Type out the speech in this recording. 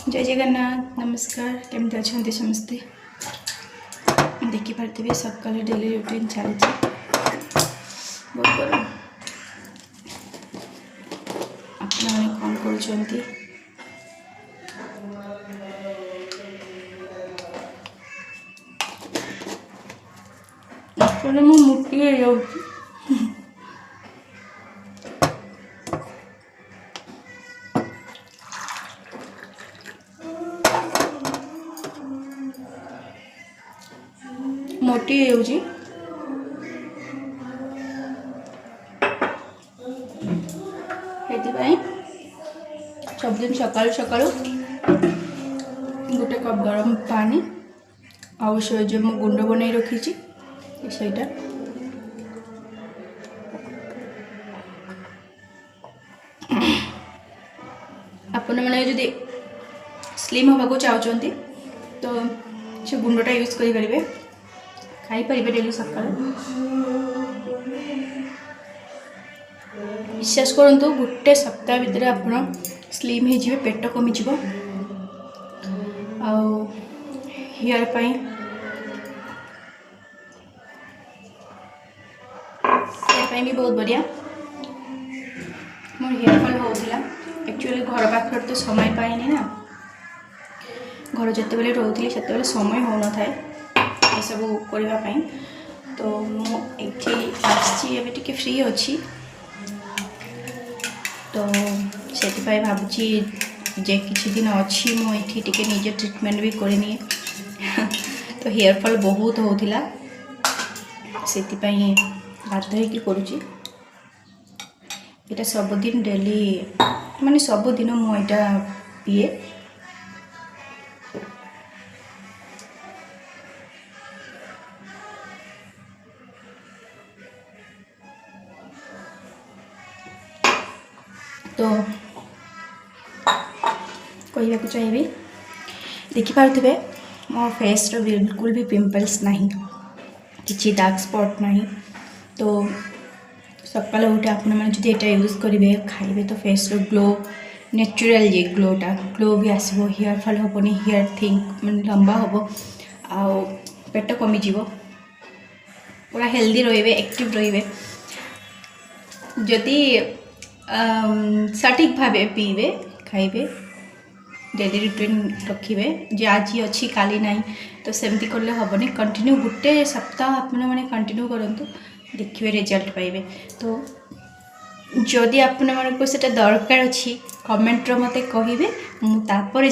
जय जगन्नाथ नमस्कार केमती अच्छा समस्ते देखिपे सकाल डेली रूटीन चली बहुत गरम आपने कौन कर मुक्ति मोटी होती सबदिन सकाल सकाल गोटे कप गरम पानी आउ से जो मु गुंड बन रखी सहीटा आपण मैंने जदि स्लिम होगा चाहते तो से गुंडटा यूज करेंगे खाईपर डेली सका विश्वास करूँ गोटे सप्ताह भितर आप स्लिम हो पेट कमिज हेयर पाई भी बहुत बढ़िया मोर हेयर फॉल होता एक्चुअली घर पाखर तो समय पाएनी ना घर जिते बेले रोली से समय हो न था ये सब करने तो मुझे टे फ्री अच्छी तो से भावुची जे किसी दिन अच्छी मुझे टे निजे ट्रिटमेंट भी करनी तो हेयर फॉल बहुत होता से बाध्य होगी करुँची यहाँ सबुदिन डेली माने सबुदिन मुझे पीए तो कहना चाहिए देखिपे मो फेस रो बिल्कुल भी पिंपल्स नहीं किसी डार्क स्पॉट नहीं तो सकाल उठे आप यूज करेंगे खाइबे तो फेस रो ग्लो नेचुरल ये ग्लोटा ग्लो भी आसो हेयर फॉल हेनी हेयर थिंक मैं लंबा हम आ पेट कमिज पूरा हेल्दी रे एक्टिव रे जदि सटीक भाव पीबे खाइबे डेली रूटीन रखिए जे आज अच्छी काली ना तो सेमती कले हेनी कंटिन्यू गोटे सप्ताह आपने कंटिन्यू करूँ देखिए रिजल्ट पाइबे तो जदि आपण मानक से दरकार अच्छी कमेंट मते कहिबे मु तापर